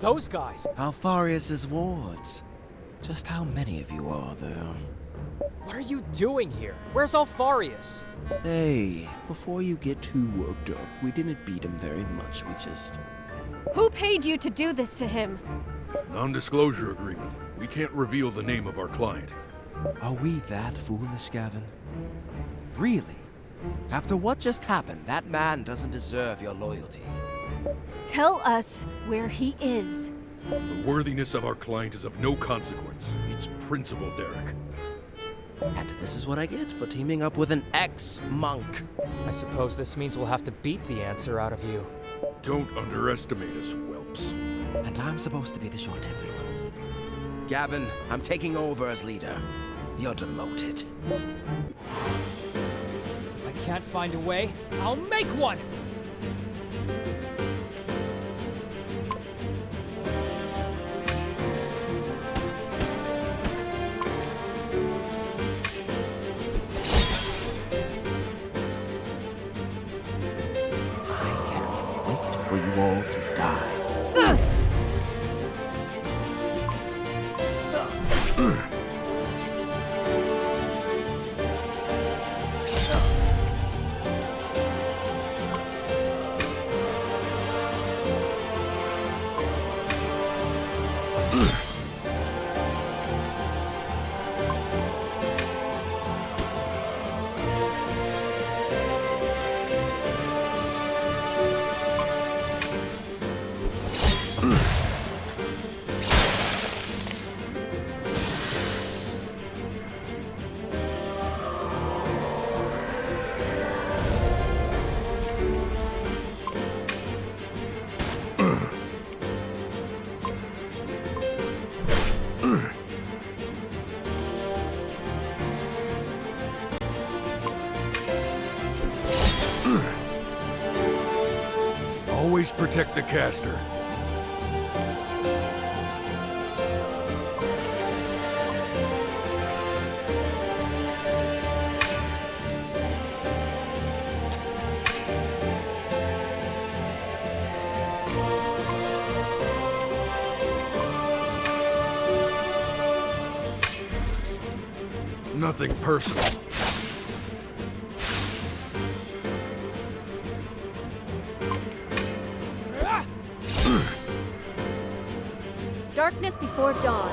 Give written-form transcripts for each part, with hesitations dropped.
Those guys! Alfarius's wards. Just how many of you are there? What are you doing here? Where's Alfarius? Hey, before you get too worked up, we didn't beat him very much, we just... Who paid you to do this to him? Non-disclosure agreement. We can't reveal the name of our client. Are we that foolish, Gavin? Really? After what just happened, that man doesn't deserve your loyalty. Tell us where he is. The worthiness of our client is of no consequence. It's principle, Derek. And this is what I get for teaming up with an ex-monk. I suppose this means we'll have to beat the answer out of you. Don't underestimate us, whelps. And I'm supposed to be the short-tempered one. Gavin, I'm taking over as leader. You're demoted. If I can't find a way, I'll make one! For you all to die. Always protect the caster. Nothing personal. Darkness before dawn.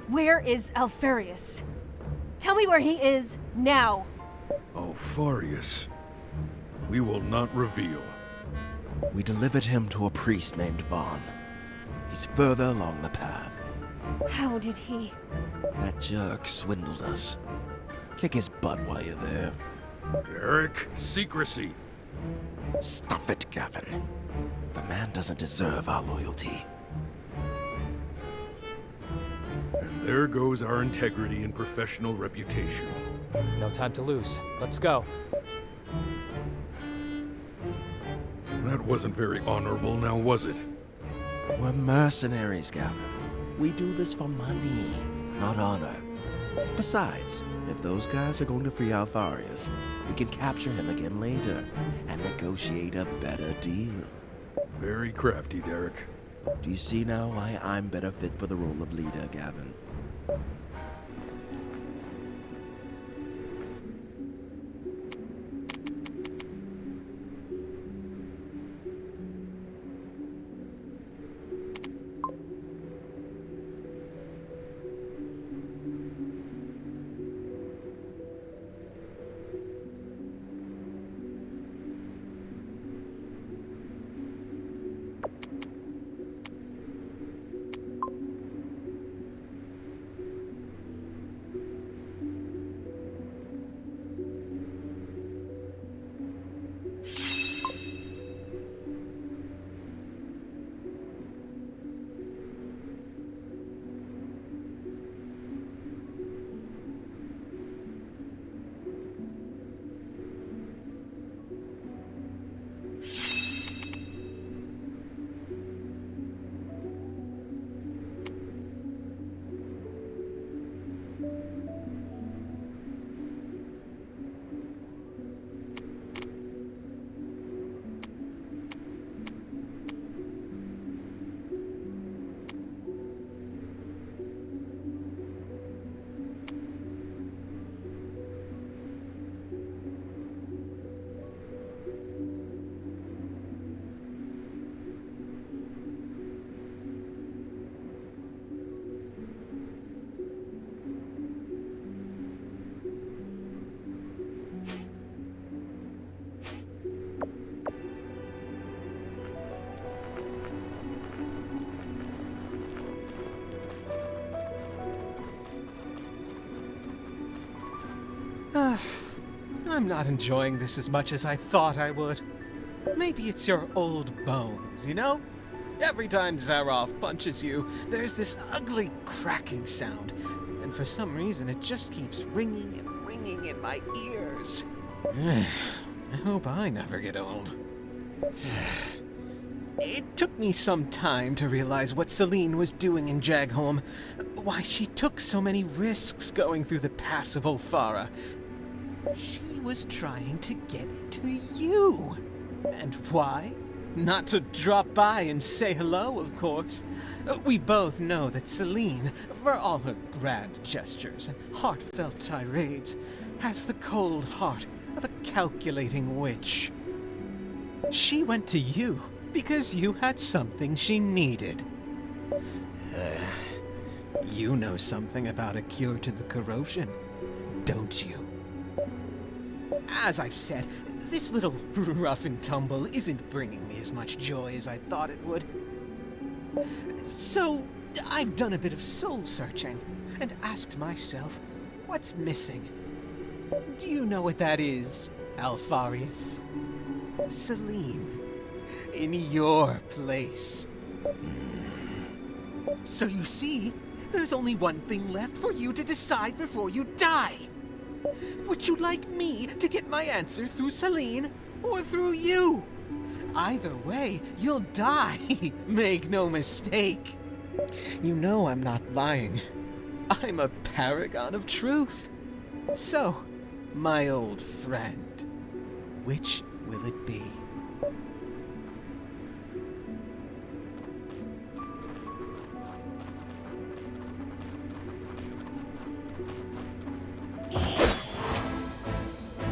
Where is Alfarius? Tell me where he is now. Alfarius. We will not reveal. We delivered him to a priest named Vaughn. He's further along the path. How did he? That jerk swindled us. Kick his butt while you're there. Derek, secrecy. Stuff it, Gavin. The man doesn't deserve our loyalty. And there goes our integrity and professional reputation. No time to lose. Let's go. That wasn't very honorable, now was it? We're mercenaries, Gavin. We do this for money, not honor. Besides, if those guys are going to free Alfarius, we can capture him again later and negotiate a better deal. Very crafty, Derek. Do you see now why I'm better fit for the role of leader, Gavin? I'm not enjoying this as much as I thought I would. Maybe it's your old bones, you know? Every time Zaroff punches you, there's this ugly cracking sound, and for some reason it just keeps ringing and ringing in my ears. I hope I never get old. It took me some time to realize what Celine was doing in Jagholm, why she took so many risks going through the pass of Ulfara. She was trying to get to you. And why? Not to drop by and say hello, of course. We both know that Celine, for all her grand gestures and heartfelt tirades, has the cold heart of a calculating witch. She went to you because you had something she needed. You know something about a cure to the corrosion, don't you? As I've said, this little rough and tumble isn't bringing me as much joy as I thought it would. So, I've done a bit of soul searching and asked myself, what's missing? Do you know what that is, Alfarius? Celine. In your place. So you see, there's only one thing left for you to decide before you die. Would you like me to get my answer through Celine or through you? Either way, you'll die. Make no mistake. You know I'm not lying. I'm a paragon of truth. So, my old friend, which will it be?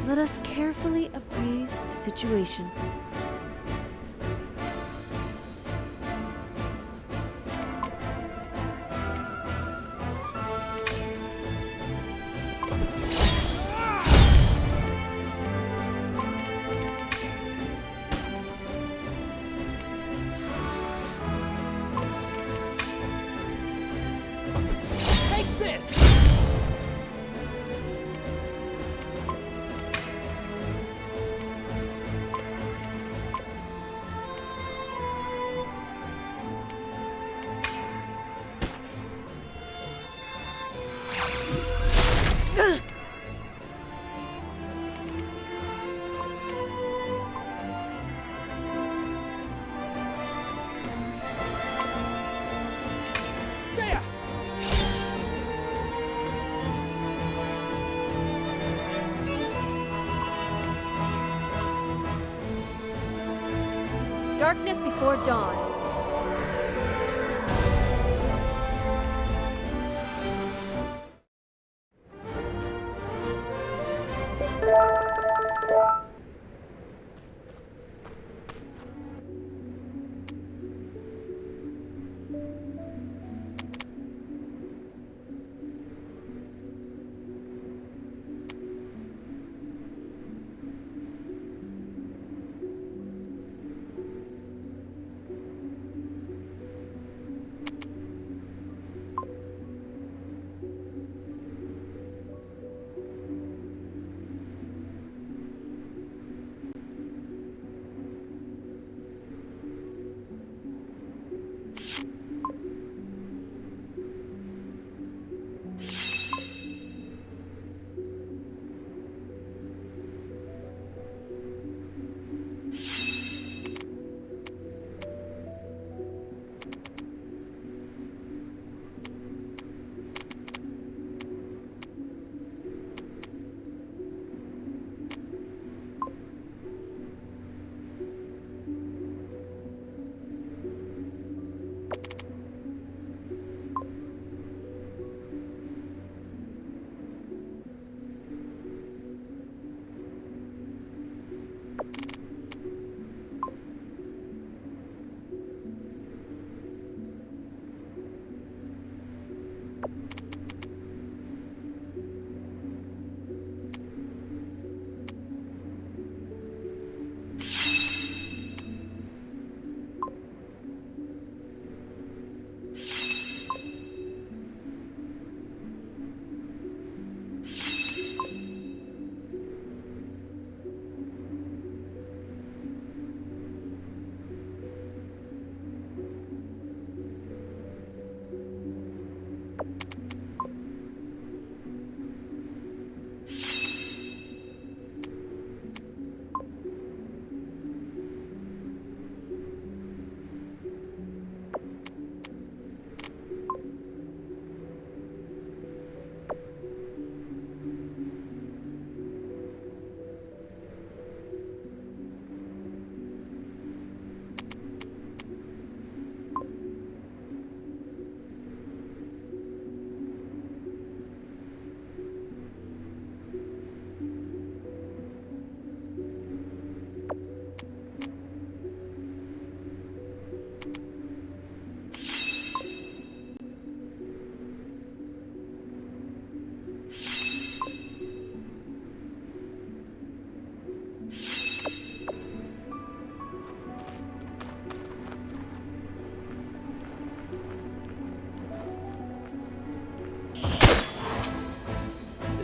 Let us carefully appraise the situation. Take this! Deja! Darkness before dawn.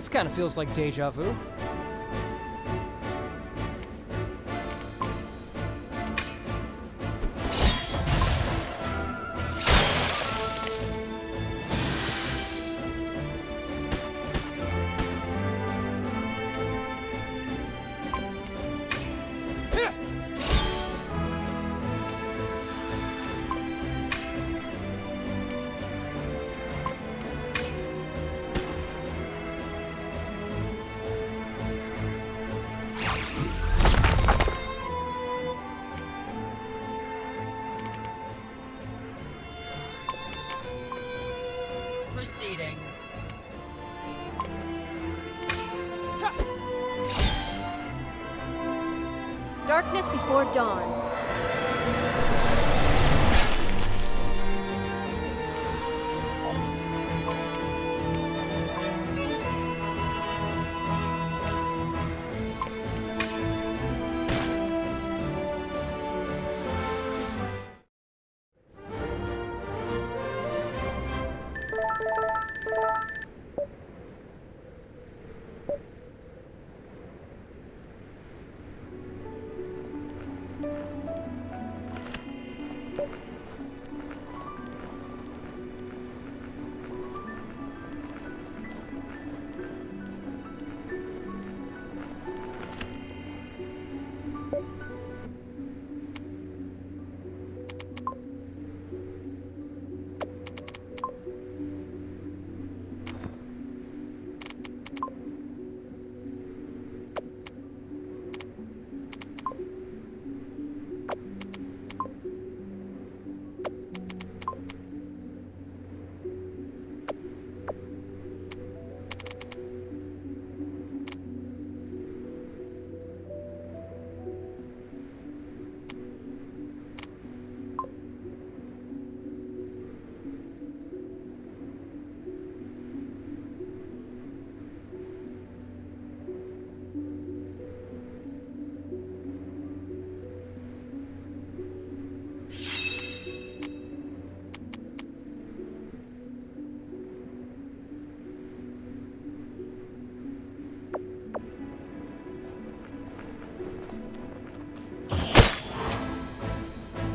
This kind of feels like deja vu. Proceeding. Darkness before dawn.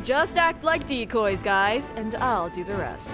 Just act like decoys, guys, and I'll do the rest.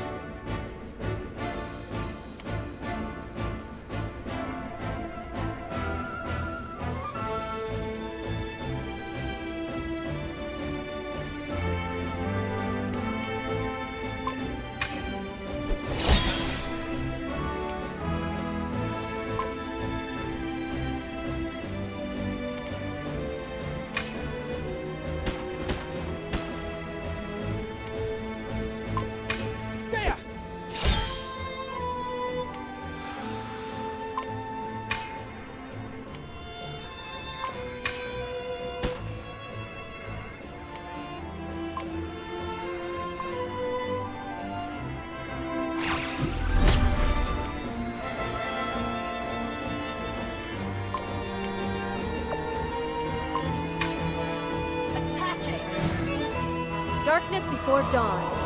Darkness before dawn.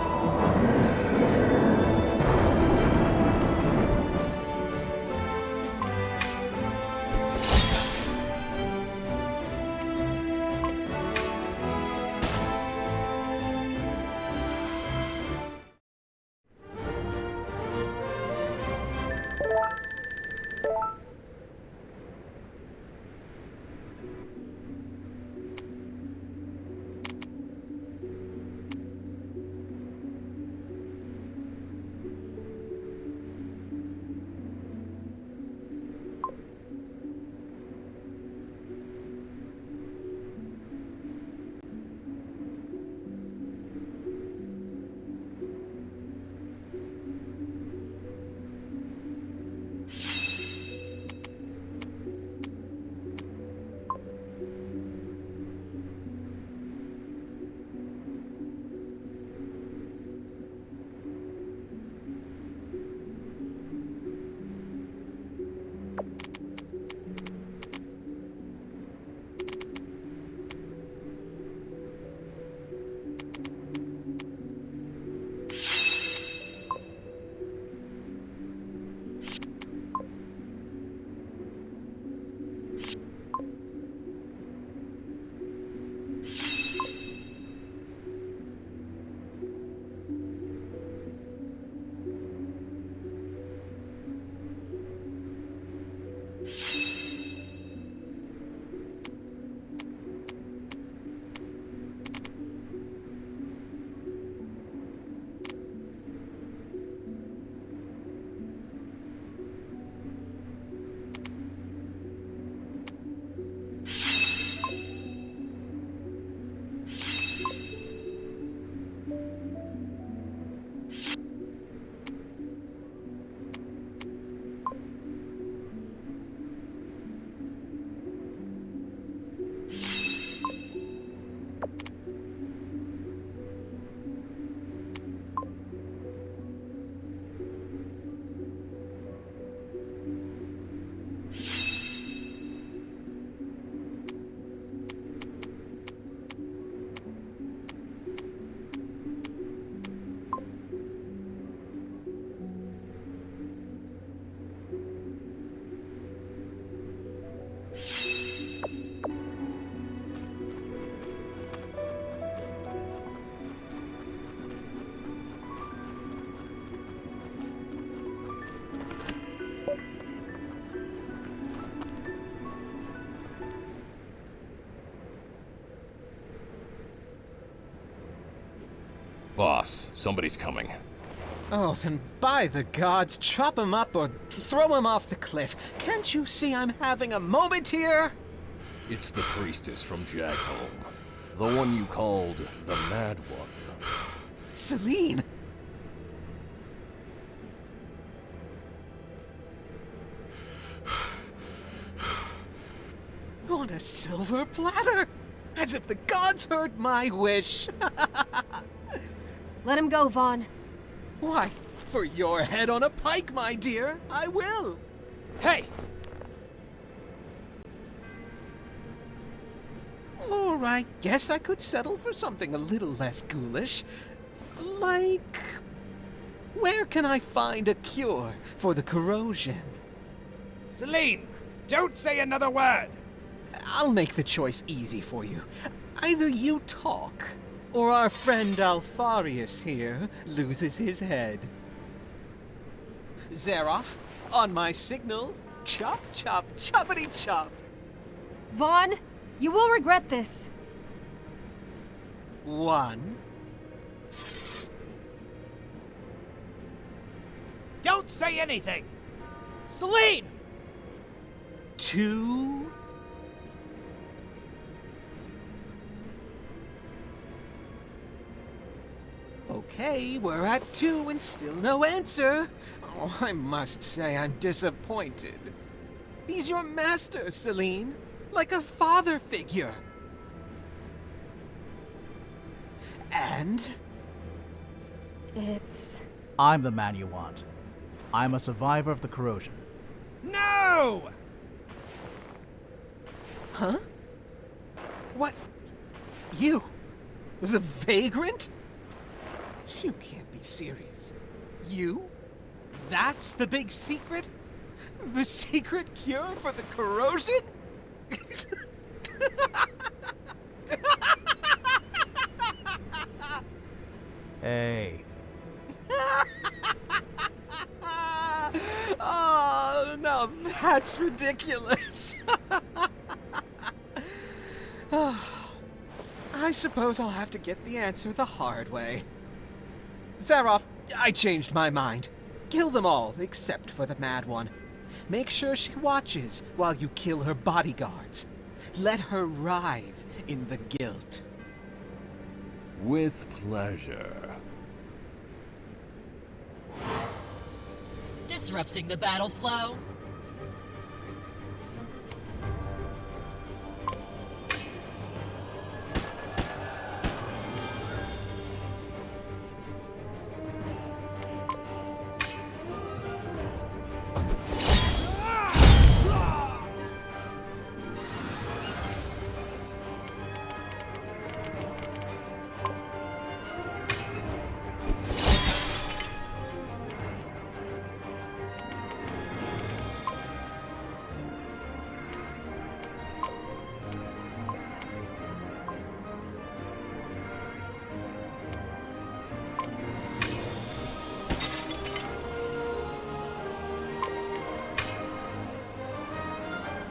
Boss, somebody's coming. Oh, then by the gods, chop him up or throw him off the cliff. Can't you see I'm having a moment here? It's the priestess from Jagholm. The one you called the Mad One. Celine! On a silver platter! As if the gods heard my wish! Let him go, Vaughn. Why, for your head on a pike, my dear, I will! Hey! Or I guess I could settle for something a little less ghoulish. Like... where can I find a cure for the corrosion? Celine, don't say another word! I'll make the choice easy for you. Either you talk, or our friend Alfarius here loses his head. Zaroff, on my signal, chop, chop, choppity chop. Vaughn, you will regret this. 1. Don't say anything! Celine! 2. Okay, we're at 2 and still no answer. Oh, I must say I'm disappointed. He's your master, Celine. Like a father figure. And? It's... I'm the man you want. I'm a survivor of the corrosion. No! Huh? What? You? The vagrant? You can't be serious. You? That's the big secret? The secret cure for the corrosion? Hey. Oh, now that's ridiculous. I suppose I'll have to get the answer the hard way. Zaroff, I changed my mind. Kill them all, except for the Mad One. Make sure she watches while you kill her bodyguards. Let her writhe in the guilt. With pleasure. Disrupting the battle flow.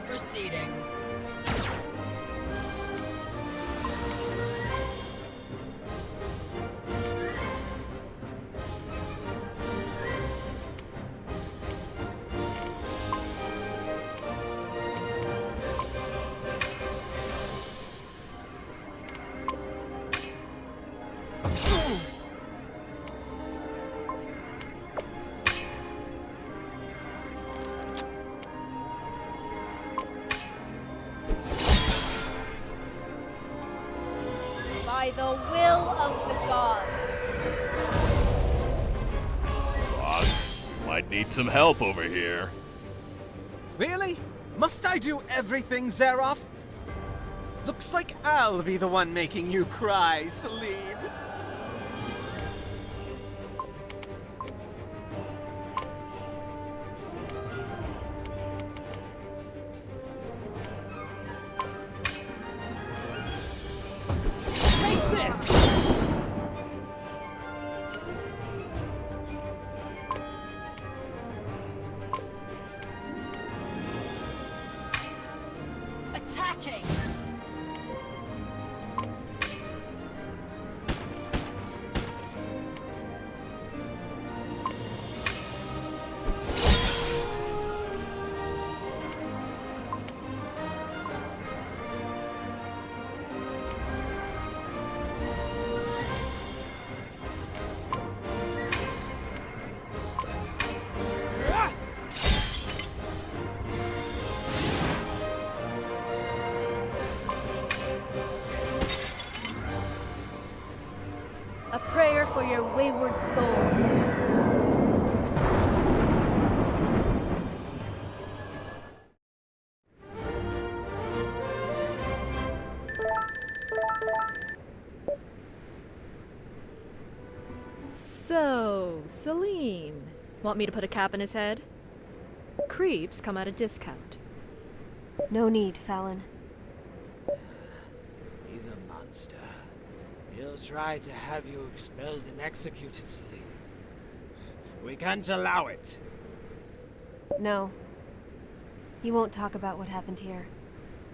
Proceeding. By the will of the gods. Boss, might need some help over here. Really? Must I do everything, Zaroff? Looks like I'll be the one making you cry, Celine. Attacking! wayward soul. So, Celine. Want me to put a cap on his head? Creeps come at a discount. No need, Fallon. He's a monster. He'll try to have you expelled and executed, Celine. We can't allow it. No. He won't talk about what happened here.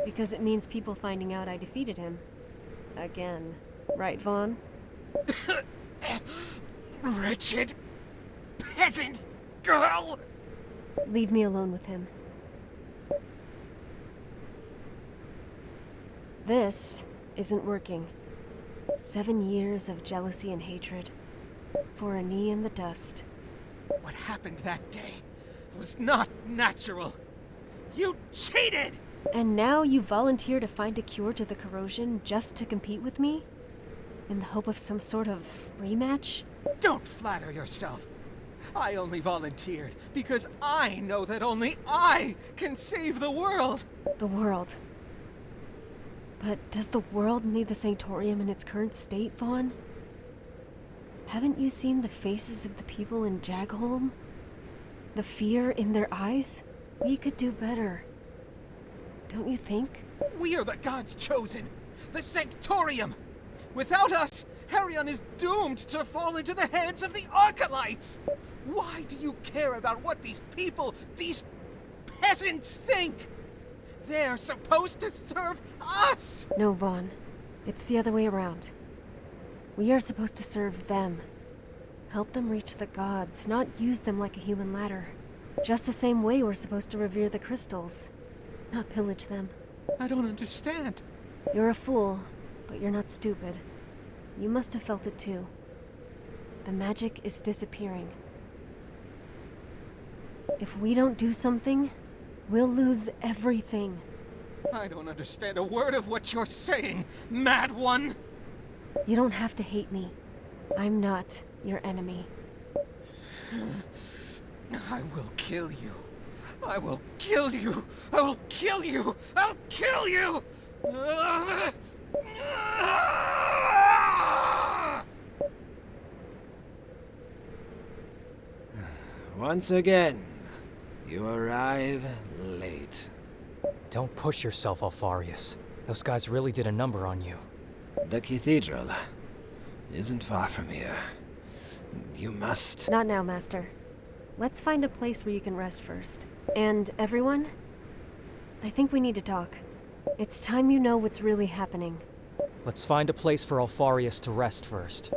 Because it means people finding out I defeated him. Again. Right, Vaughn? Wretched peasant girl! Leave me alone with him. This isn't working. 7 years of jealousy and hatred. For a knee in the dust. What happened that day was not natural. You cheated! And now you volunteer to find a cure to the corrosion just to compete with me? In the hope of some sort of rematch? Don't flatter yourself. I only volunteered because I know that only I can save the world. The world. But does the world need the Sanctorium in its current state, Vaughn? Haven't you seen the faces of the people in Jagholm? The fear in their eyes? We could do better. Don't you think? We are the gods chosen. The Sanctorium. Without us, Harion is doomed to fall into the hands of the Archelites. Why do you care about what these people, these peasants think? They're supposed to serve us! No, Vaughn. It's the other way around. We are supposed to serve them. Help them reach the gods, not use them like a human ladder. Just the same way we're supposed to revere the crystals, not pillage them. I don't understand. You're a fool, but you're not stupid. You must have felt it too. The magic is disappearing. If we don't do something, we'll lose everything. I don't understand a word of what you're saying, mad one! You don't have to hate me. I'm not your enemy. I will kill you. I will kill you. I will kill you. I'll kill you! Once again, you arrive late. Don't push yourself, Alfarius. Those guys really did a number on you. The cathedral isn't far from here. You must... Not now, Master. Let's find a place where you can rest first. And everyone, I think we need to talk. It's time you know what's really happening. Let's find a place for Alfarius to rest first.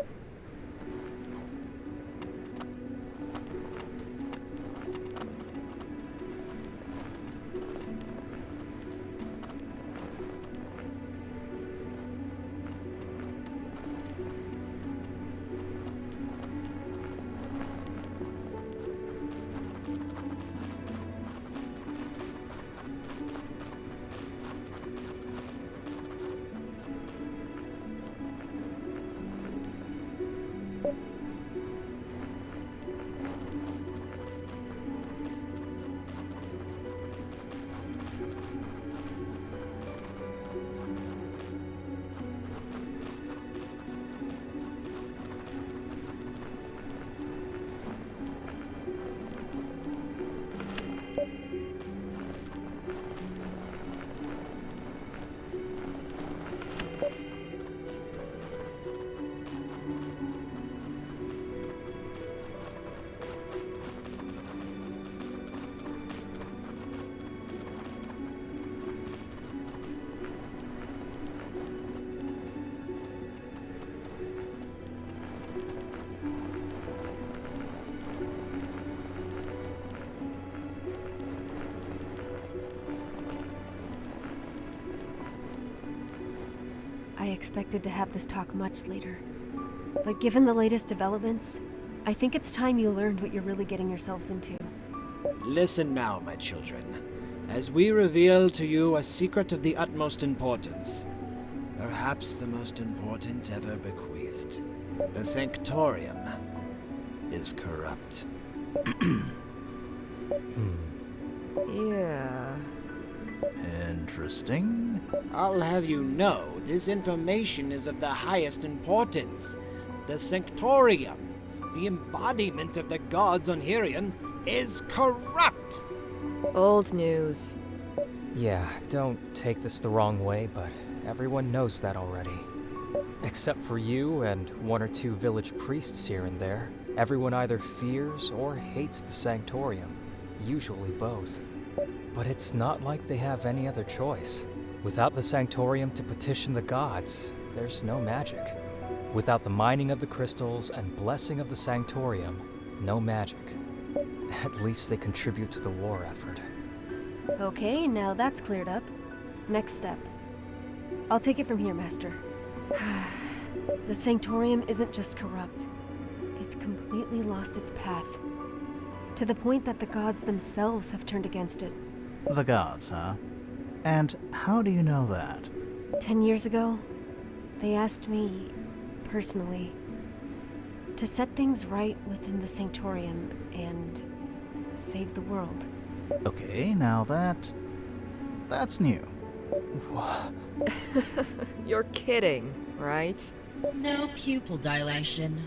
I expected to have this talk much later. But given the latest developments, I think it's time you learned what you're really getting yourselves into. Listen now, my children, as we reveal to you a secret of the utmost importance. Perhaps the most important ever bequeathed. The Sanctorium is corrupt. Yeah. Interesting. I'll have you know, this information is of the highest importance. The Sanctorium, the embodiment of the gods on Hirion, is corrupt! Old news. Yeah, don't take this the wrong way, but everyone knows that already. Except for you and one or two village priests here and there. Everyone either fears or hates the Sanctorium, usually both. But it's not like they have any other choice. Without the Sanctorium to petition the gods, there's no magic. Without the mining of the crystals and blessing of the Sanctorium, no magic. At least they contribute to the war effort. Okay, now that's cleared up. Next step. I'll take it from here, Master. The Sanctorium isn't just corrupt. It's completely lost its path. To the point that the gods themselves have turned against it. The gods, huh? And how do you know that? 10 years ago, they asked me, personally, to set things right within the Sanctorium and save the world. Okay, now that's new. You're kidding, right? No pupil dilation.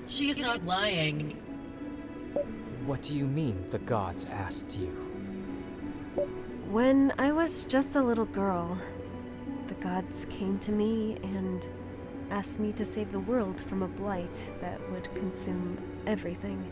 She is not lying. What do you mean, the gods asked you? When I was just a little girl, the gods came to me and asked me to save the world from a blight that would consume everything.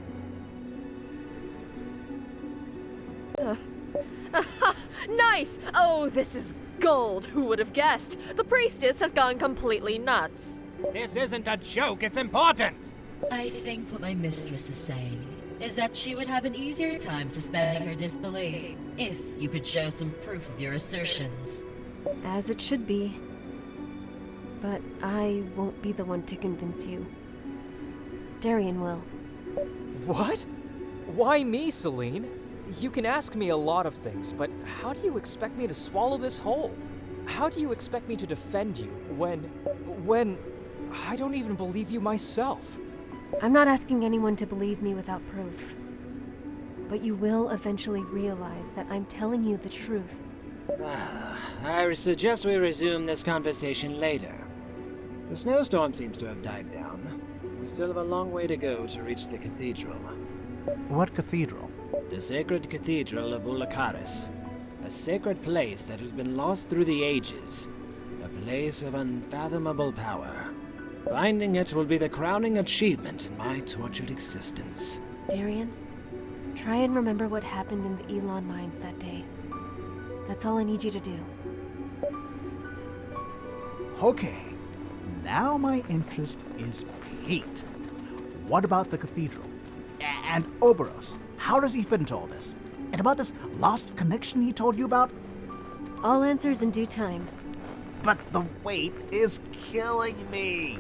Nice! Oh, this is gold! Who would have guessed? The priestess has gone completely nuts. This isn't a joke, it's important! I think what my mistress is saying is that she would have an easier time suspending her disbelief if you could show some proof of your assertions. As it should be. But I won't be the one to convince you. Darian will. What? Why me, Celine? You can ask me a lot of things, but how do you expect me to swallow this whole? How do you expect me to defend you when I don't even believe you myself? I'm not asking anyone to believe me without proof. But you will eventually realize that I'm telling you the truth. I suggest we resume this conversation later. The snowstorm seems to have died down. We still have a long way to go to reach the cathedral. What cathedral? The sacred cathedral of Ulakaris. A sacred place that has been lost through the ages. A place of unfathomable power. Finding it will be the crowning achievement in my tortured existence. Darian, try and remember what happened in the Elon mines that day. That's all I need you to do. Okay, now my interest is piqued. What about the cathedral? And Oberos, how does he fit into all this? And about this lost connection he told you about? All answers in due time. But the wait is killing me.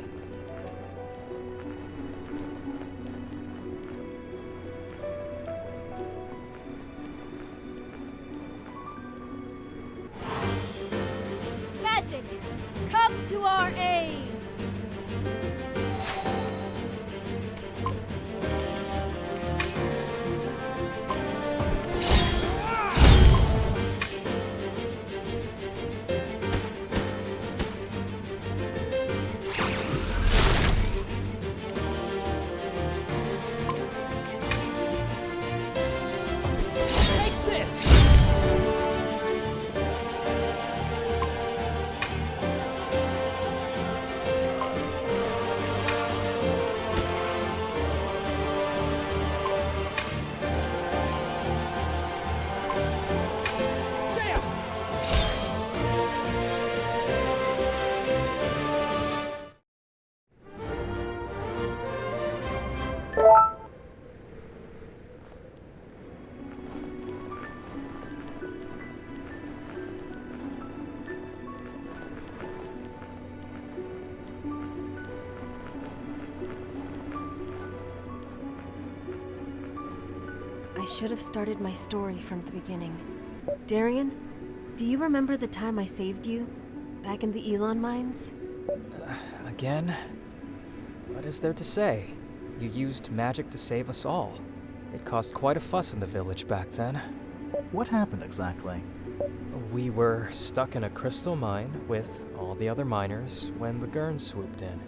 Magic, come to our aid! I should have started my story from the beginning. Darian, do you remember the time I saved you? Back in the Elon mines? Again? But What is there to say? You used magic to save us all. It caused quite a fuss in the village back then. What happened exactly? We were stuck in a crystal mine with all the other miners when the Gurns swooped in.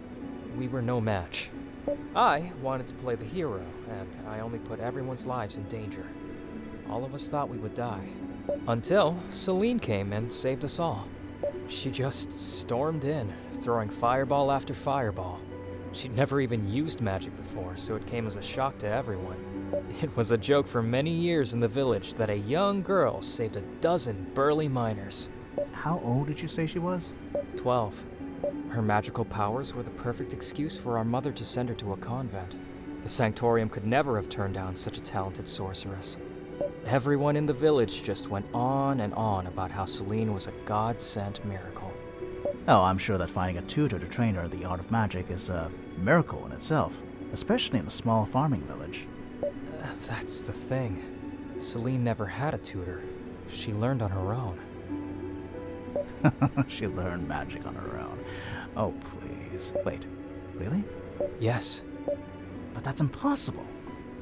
We were no match. I wanted to play the hero, and I only put everyone's lives in danger. All of us thought we would die. Until Celine came and saved us all. She just stormed in, throwing fireball after fireball. She'd never even used magic before, so it came as a shock to everyone. It was a joke for many years in the village that a young girl saved a dozen burly miners. How old did you say she was? 12. Her magical powers were the perfect excuse for our mother to send her to a convent. The Sanctorium could never have turned down such a talented sorceress. Everyone in the village just went on and on about how Celine was a god-sent miracle. Oh, I'm sure that finding a tutor to train her in the art of magic is a miracle in itself, especially in a small farming village. That's the thing. Celine never had a tutor. She learned on her own. She learned magic on her own. Oh, please. Wait, really? Yes. But that's impossible.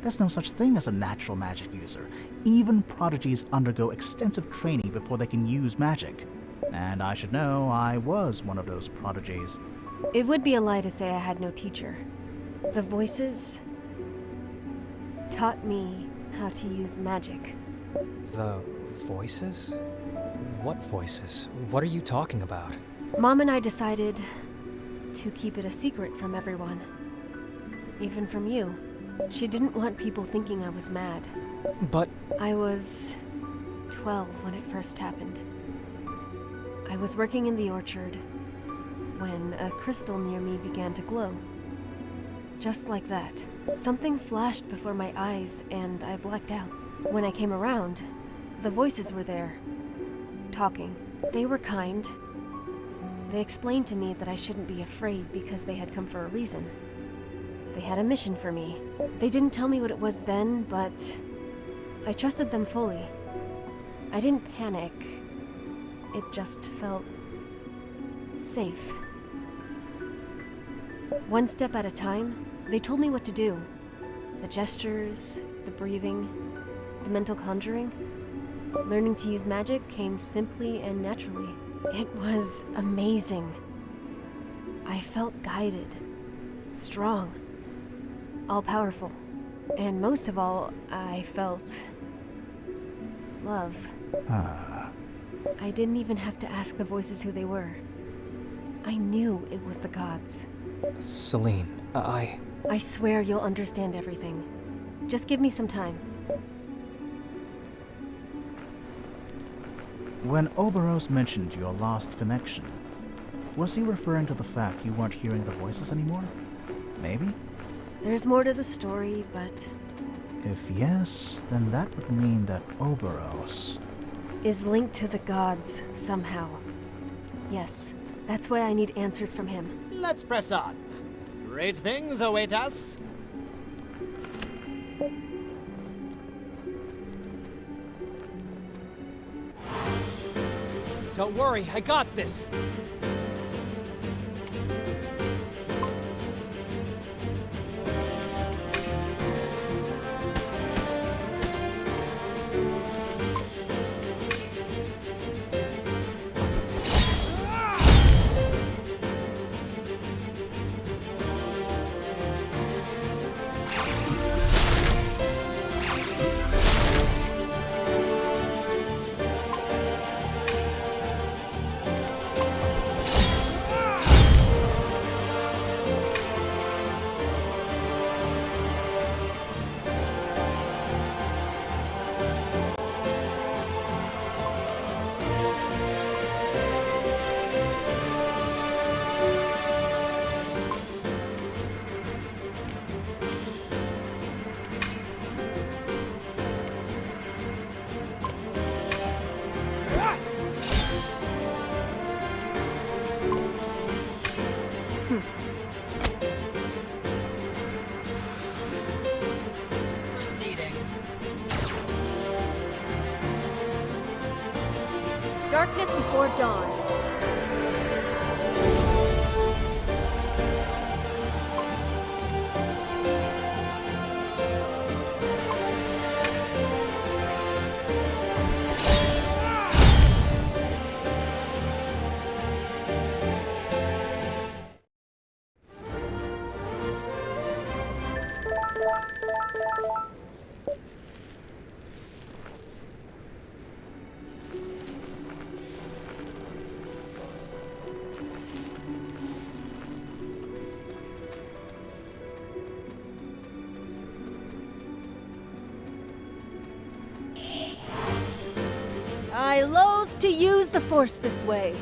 There's no such thing as a natural magic user. Even prodigies undergo extensive training before they can use magic. And I should know I was one of those prodigies. It would be a lie to say I had no teacher. The voices taught me how to use magic. The voices? What voices? What are you talking about? Mom and I decided to keep it a secret from everyone. Even from you. She didn't want people thinking I was mad. But... I was 12 when it first happened. I was working in the orchard when a crystal near me began to glow. Just like that. Something flashed before my eyes and I blacked out. When I came around, the voices were there, talking. They were kind. They explained to me that I shouldn't be afraid because they had come for a reason. They had a mission for me. They didn't tell me what it was then, but I trusted them fully. I didn't panic. It just felt safe. One step at a time, they told me what to do. The gestures, the breathing, the mental conjuring. Learning to use magic came simply and naturally. It was amazing. I felt guided, strong, all-powerful. And most of all, I felt love. I didn't even have to ask the voices who they were. I knew it was the gods. Celine, I swear you'll understand everything. Just give me some time. When Oberos mentioned your lost connection, was he referring to the fact you weren't hearing the voices anymore? Maybe? There's more to the story, but... If yes, then that would mean that Oberos... is linked to the gods somehow. Yes, that's why I need answers from him. Let's press on. Great things await us. Don't worry, I got this! Darkness before dawn. Huh. I loathe to use the Force this way.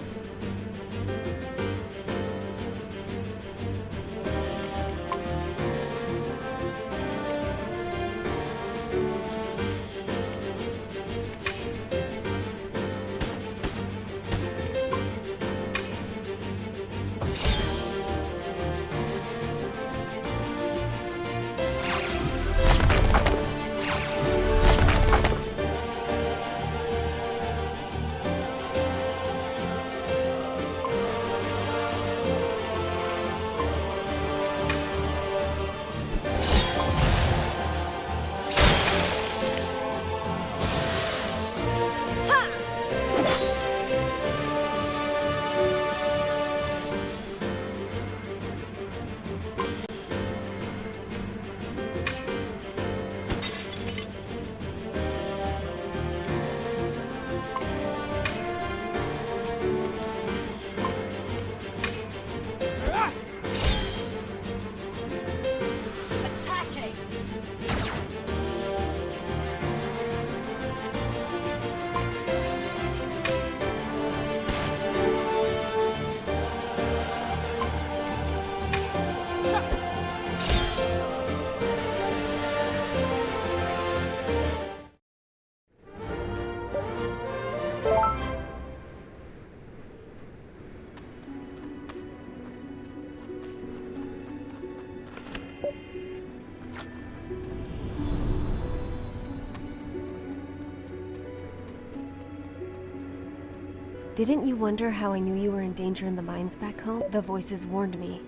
Didn't you wonder how I knew you were in danger in the mines back home? The voices warned me.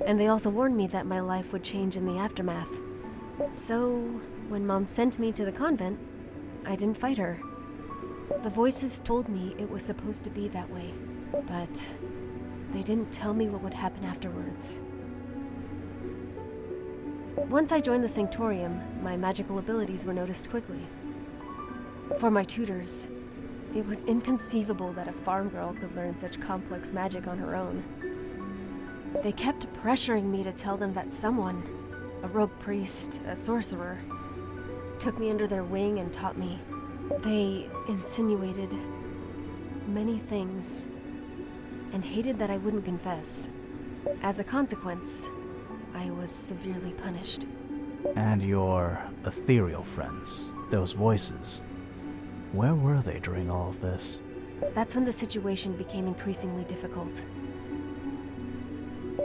And they also warned me that my life would change in the aftermath. So, when Mom sent me to the convent, I didn't fight her. The voices told me it was supposed to be that way, but they didn't tell me what would happen afterwards. Once I joined the Sanctorium, my magical abilities were noticed quickly. For my tutors, it was inconceivable that a farm girl could learn such complex magic on her own. They kept pressuring me to tell them that someone, a rogue priest, a sorcerer, took me under their wing and taught me. They insinuated many things and hated that I wouldn't confess. As a consequence, I was severely punished. And your ethereal friends, those voices, where were they during all of this? That's when the situation became increasingly difficult.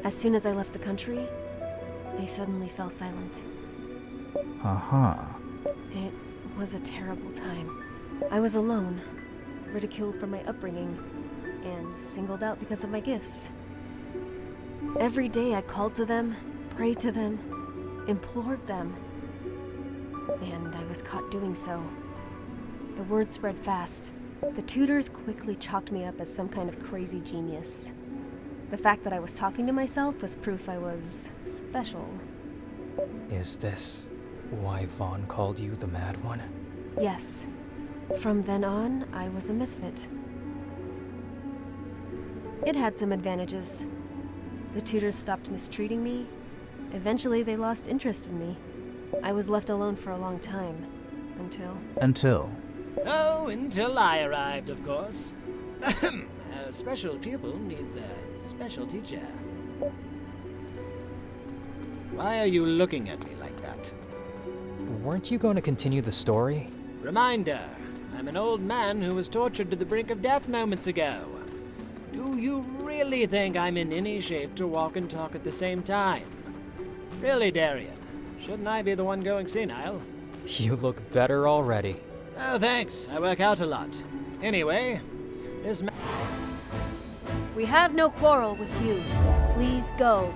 As soon as I left the country, they suddenly fell silent. It was a terrible time. I was alone, ridiculed for my upbringing, and singled out because of my gifts. Every day I called to them, prayed to them, implored them, and I was caught doing so. The word spread fast. The tutors quickly chalked me up as some kind of crazy genius. The fact that I was talking to myself was proof I was special. Is this why Vaughn called you the Mad One? Yes. From then on, I was a misfit. It had some advantages. The tutors stopped mistreating me. Eventually, they lost interest in me. I was left alone for a long time. Until? Oh, until I arrived, of course. A special pupil needs a special teacher. Why are you looking at me like that? Weren't you going to continue the story? Reminder, I'm an old man who was tortured to the brink of death moments ago. Do you really think I'm in any shape to walk and talk at the same time? Really, Darian, shouldn't I be the one going senile? You look better already. Oh, thanks. I work out a lot. Anyway, this We have no quarrel with you. Please go.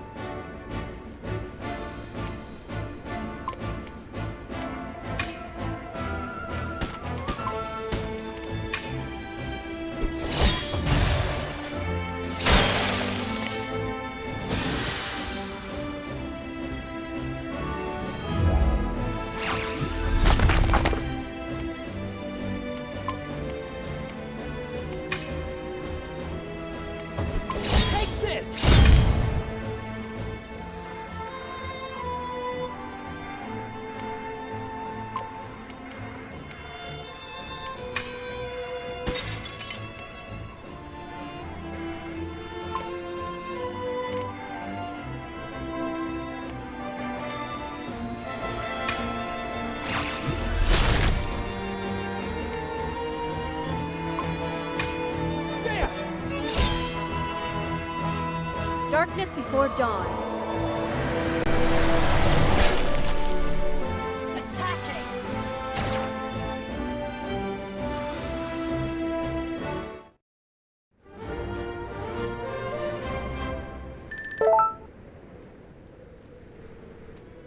darkness before dawn. Attacking!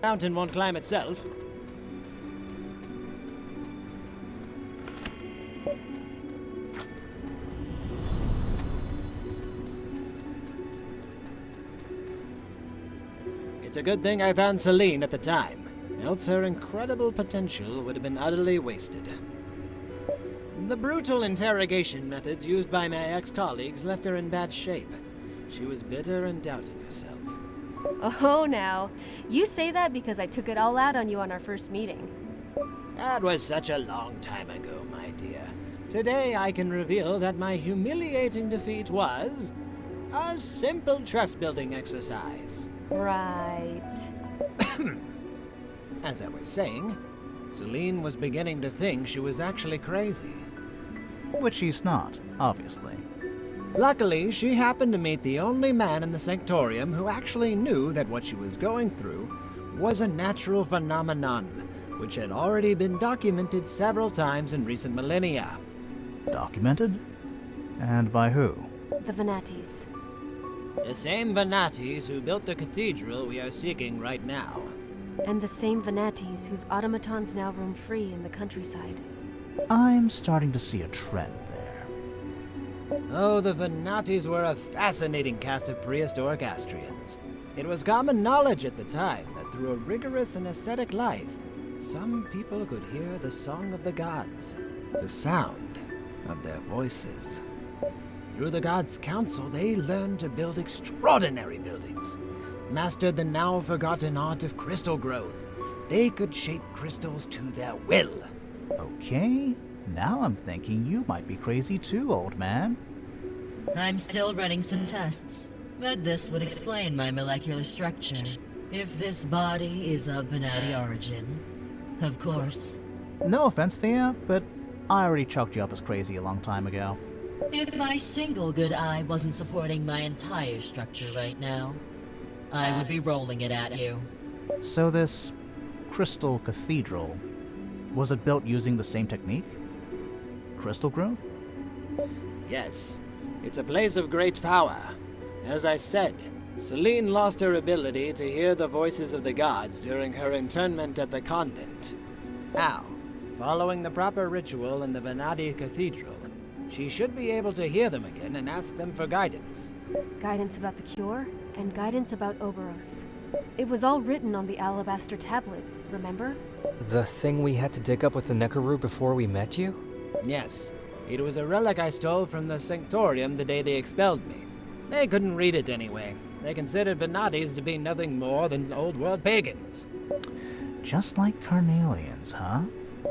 Mountain won't climb itself. It's a good thing I found Celine at the time, else her incredible potential would have been utterly wasted. The brutal interrogation methods used by my ex-colleagues left her in bad shape. She was bitter and doubting herself. Oh, now. You say that because I took it all out on you on our first meeting. That was such a long time ago, my dear. Today I can reveal that my humiliating defeat was a simple trust-building exercise. Right. As I was saying, Celine was beginning to think she was actually crazy. Which she's not, obviously. Luckily, she happened to meet the only man in the Sanctorium who actually knew that what she was going through was a natural phenomenon, which had already been documented several times in recent millennia. Documented? And by who? The Vanettis. The same Vanettis who built the cathedral we are seeking right now. And the same Vanettis whose automatons now roam free in the countryside. I'm starting to see a trend there. Oh, the Vanettis were a fascinating cast of prehistoric Astrians. It was common knowledge at the time that through a rigorous and ascetic life, some people could hear the song of the gods, the sound of their voices. Through the gods' council, they learned to build extraordinary buildings, mastered the now forgotten art of crystal growth. They could shape crystals to their will. Okay, now I'm thinking you might be crazy too, old man. I'm still running some tests, but this would explain my molecular structure. If this body is of Vanatti origin, of course. No offense, Thea, but I already chalked you up as crazy a long time ago. If my single good eye wasn't supporting my entire structure right now, I would be rolling it at you. So this crystal cathedral, was it built using the same technique? Crystal growth? Yes, it's a place of great power. As I said, Celine lost her ability to hear the voices of the gods during her internment at the convent. Now, following the proper ritual in the Vanatti Cathedral, she should be able to hear them again and ask them for guidance. Guidance about the cure, and guidance about Oberos. It was all written on the alabaster tablet, remember? The thing we had to dig up with the Nekaru before we met you? Yes, it was a relic I stole from the Sanctorium the day they expelled me. They couldn't read it anyway. They considered Vanattis to be nothing more than old-world pagans. Just like Carnelians, huh?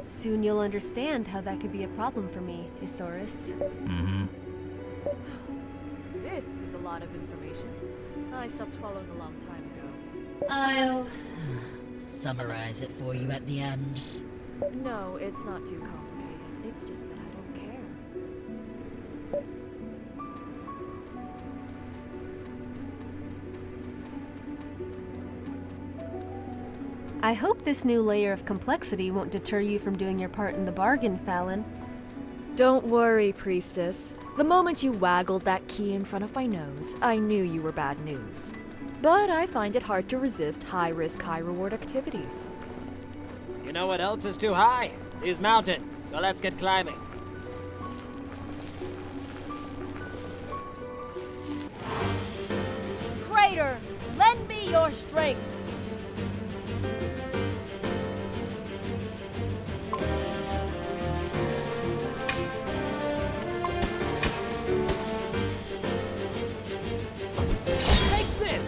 Soon you'll understand how that could be a problem for me, Isaurus. Mm-hmm. This is a lot of information. I stopped following a long time ago. I'll summarize it for you at the end. No, it's not too complicated. It's just that I don't care. I hope this new layer of complexity won't deter you from doing your part in the bargain, Fallon. Don't worry, Priestess. The moment you waggled that key in front of my nose, I knew you were bad news. But I find it hard to resist high-risk, high-reward activities. You know what else is too high? These mountains, so let's get climbing. Crater, lend me your strength. Take this!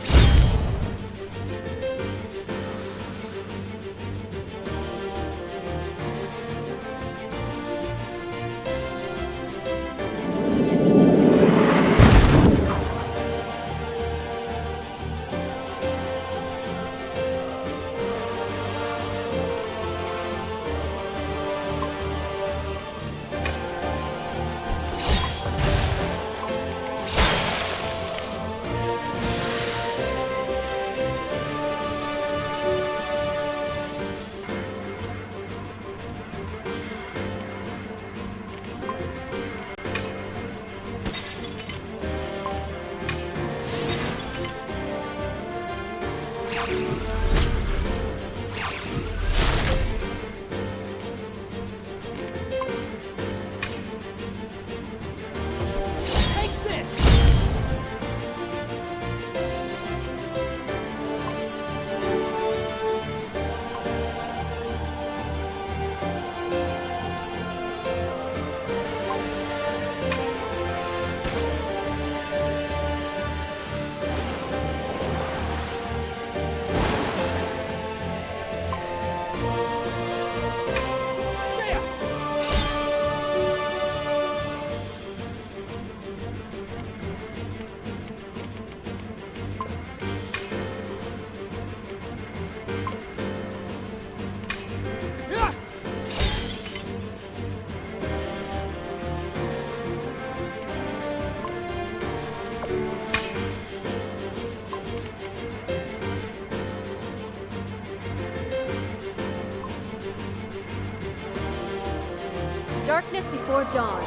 Darkness before dawn.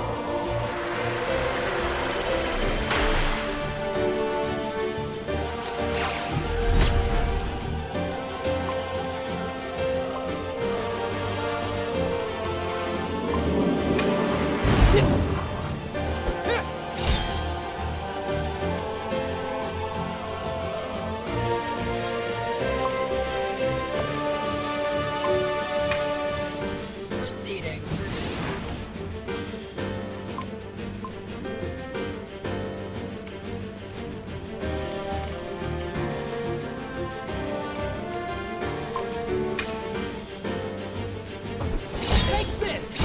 Proceeding. Take this!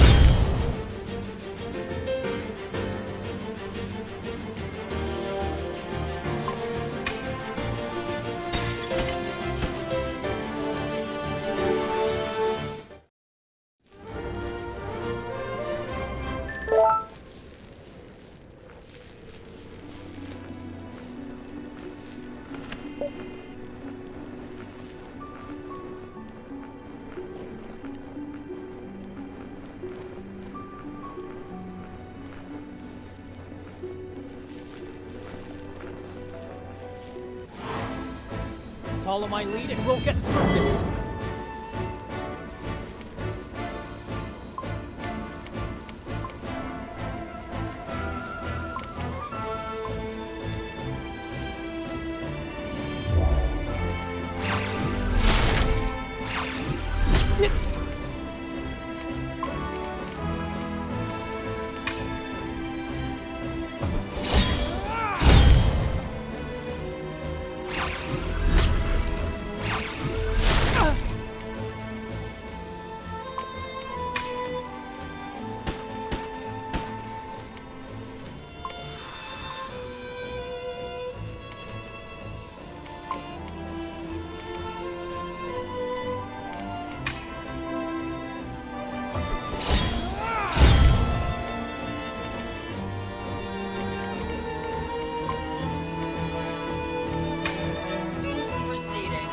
Follow my lead and we'll get through this. Proceeding.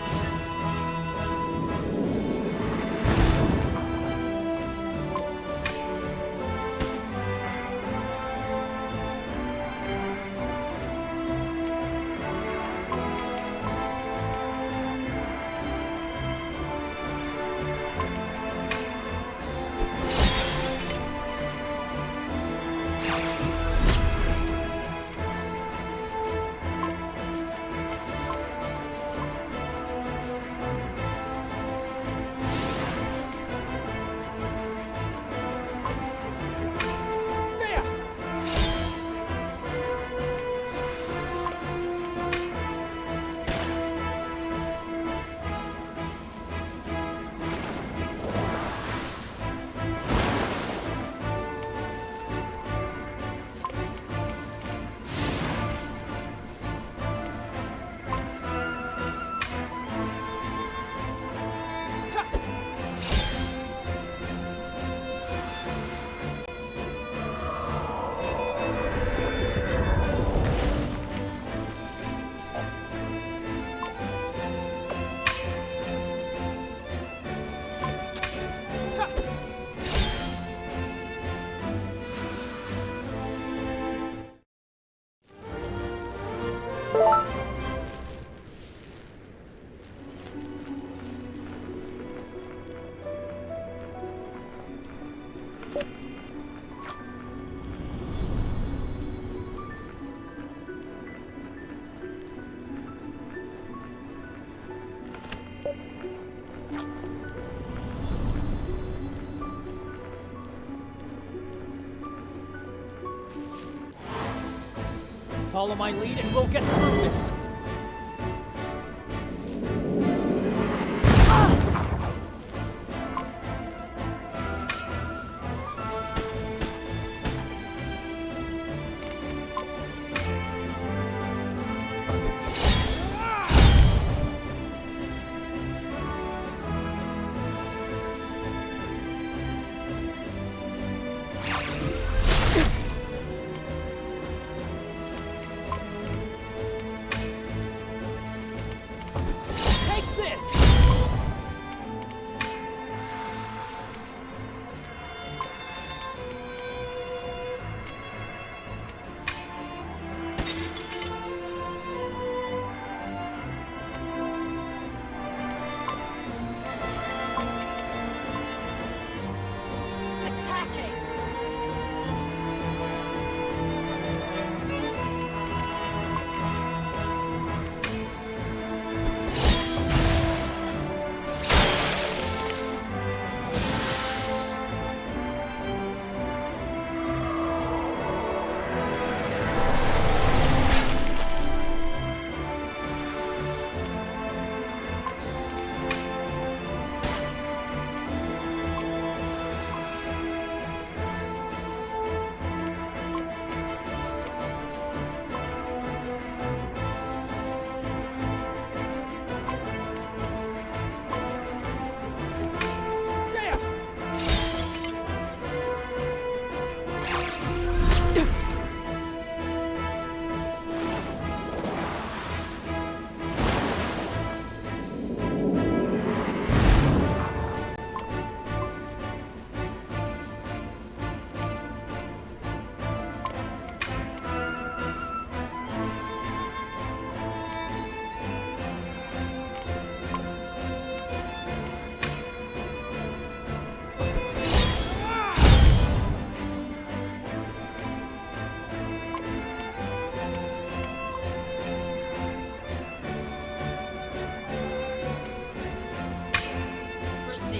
Follow my lead and we'll get through this.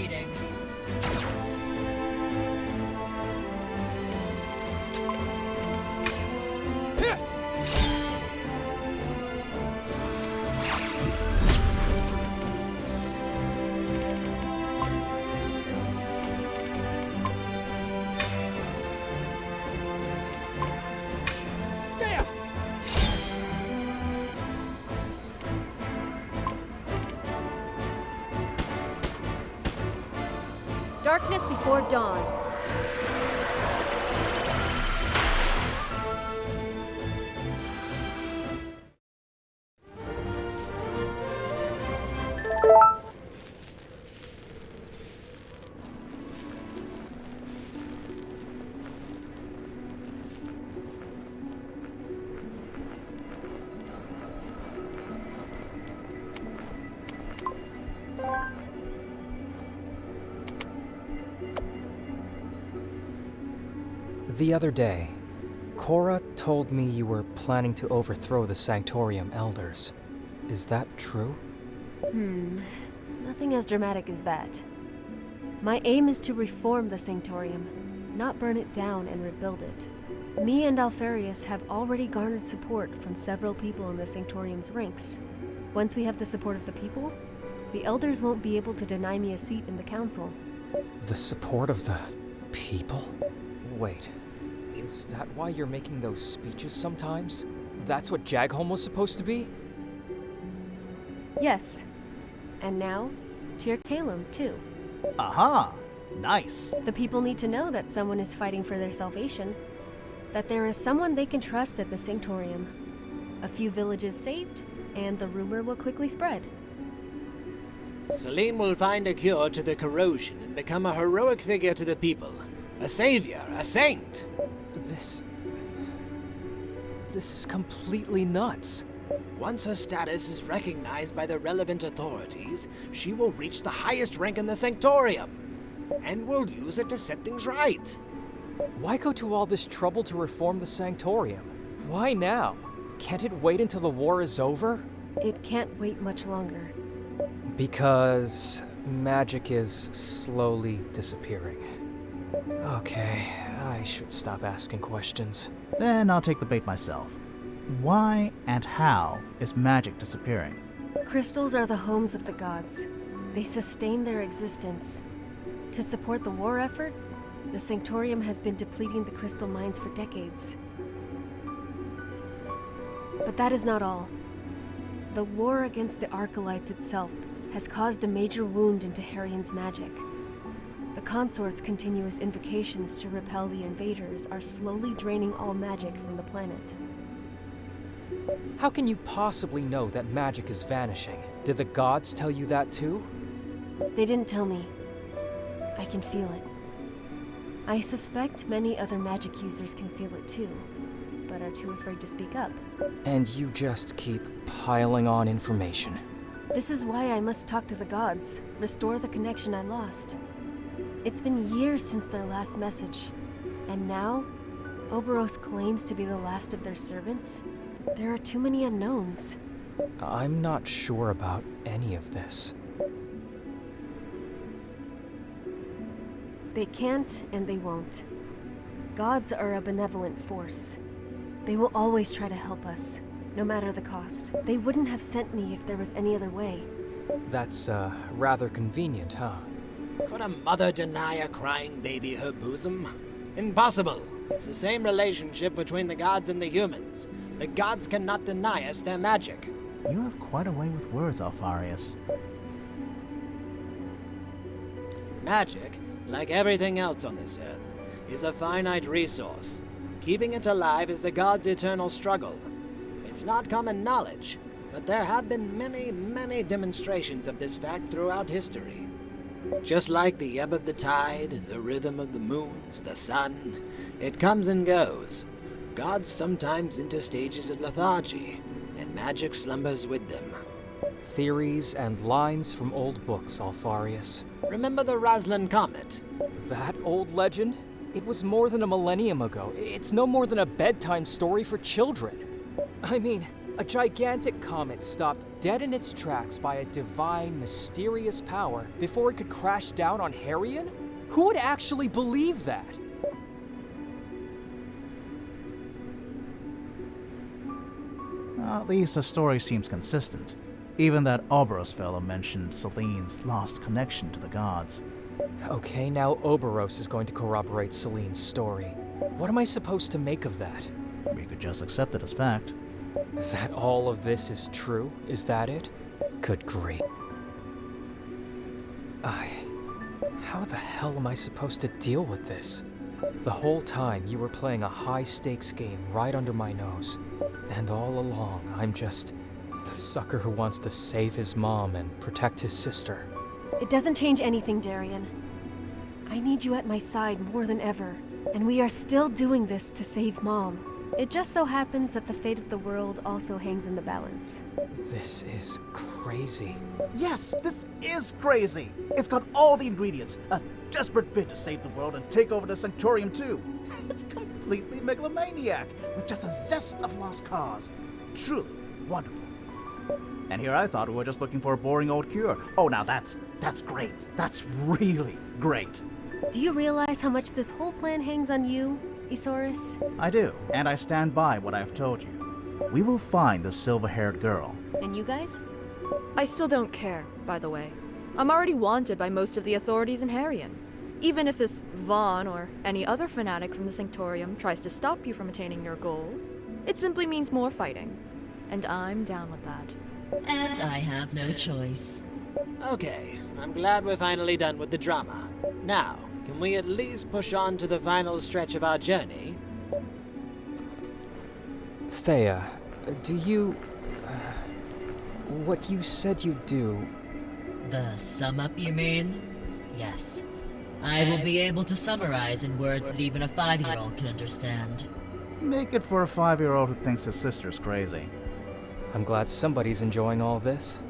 waiting. Darkness before dawn. The other day, Cora told me you were planning to overthrow the Sanctorium elders. Is that true? Nothing as dramatic as that. My aim is to reform the Sanctorium, not burn it down and rebuild it. Me and Alfarius have already garnered support from several people in the Sanctorium's ranks. Once we have the support of the people, the elders won't be able to deny me a seat in the council. The support of the people? Wait, is that why you're making those speeches sometimes? That's what Jagholm was supposed to be? Yes. And now, Tir Kalum, too. Aha! Nice. The people need to know that someone is fighting for their salvation. That there is someone they can trust at the Sanctorium. A few villages saved, and the rumor will quickly spread. Celine will find a cure to the corrosion and become a heroic figure to the people. A savior, a saint. This is completely nuts. Once her status is recognized by the relevant authorities, she will reach the highest rank in the Sanctorium, and will use it to set things right. Why go to all this trouble to reform the Sanctorium? Why now? Can't it wait until the war is over? It can't wait much longer. Because magic is slowly disappearing. Okay, I should stop asking questions. Then I'll take the bait myself. Why and how is magic disappearing? Crystals are the homes of the gods. They sustain their existence. To support the war effort, the Sanctorium has been depleting the crystal mines for decades. But that is not all. The war against the Archelites itself has caused a major wound into Harion's magic. The consort's continuous invocations to repel the invaders are slowly draining all magic from the planet. How can you possibly know that magic is vanishing? Did the gods tell you that too? They didn't tell me. I can feel it. I suspect many other magic users can feel it too, but are too afraid to speak up. And you just keep piling on information. This is why I must talk to the gods, restore the connection I lost. It's been years since their last message, and now, Oberos claims to be the last of their servants? There are too many unknowns. I'm not sure about any of this. They can't and they won't. Gods are a benevolent force. They will always try to help us, no matter the cost. They wouldn't have sent me if there was any other way. That's, rather convenient, huh? Could a mother deny a crying baby her bosom? Impossible! It's the same relationship between the gods and the humans. The gods cannot deny us their magic. You have quite a way with words, Alfarius. Magic, like everything else on this earth, is a finite resource. Keeping it alive is the gods' eternal struggle. It's not common knowledge, but there have been many, many demonstrations of this fact throughout history. Just like the ebb of the tide, the rhythm of the moons, the sun, it comes and goes. Gods sometimes enter stages of lethargy, and magic slumbers with them. Theories and lines from old books, Alfarius. Remember the Roslin Comet? That old legend? It was more than a millennium ago. It's no more than a bedtime story for children. I mean, A gigantic comet stopped dead in its tracks by a divine, mysterious power before it could crash down on Harrion? Who would actually believe that? At least the story seems consistent. Even that Oberos fellow mentioned Celine's lost connection to the gods. Okay, now Oberos is going to corroborate Celine's story. What am I supposed to make of that? We could just accept it as fact. Is that all of this is true? Is that it? Good grief. How the hell am I supposed to deal with this? The whole time you were playing a high-stakes game right under my nose. And all along, I'm just the sucker who wants to save his mom and protect his sister. It doesn't change anything, Darian. I need you at my side more than ever. And we are still doing this to save Mom. It just so happens that the fate of the world also hangs in the balance. This is crazy. Yes, this is crazy! It's got all the ingredients. A desperate bid to save the world and take over the Sanctorium too. It's completely megalomaniac, with just a zest of lost cause. Truly wonderful. And here I thought we were just looking for a boring old cure. Oh, now that's great. That's really great. Do you realize how much this whole plan hangs on you, Isaurus? I do, and I stand by what I've told you. We will find the silver-haired girl. And you guys? I still don't care, by the way. I'm already wanted by most of the authorities in Harrion. Even if this Vaughn or any other fanatic from the Sanctorium tries to stop you from attaining your goal, it simply means more fighting. And I'm down with that. And I have no choice. Okay, I'm glad we're finally done with the drama. Now, can we at least push on to the final stretch of our journey? Thea, do you... what you said you'd do... The sum up, you mean? Yes. I will be able to summarize in words that even a 5-year-old can understand. Make it for a 5-year-old who thinks his sister's crazy. I'm glad somebody's enjoying all this.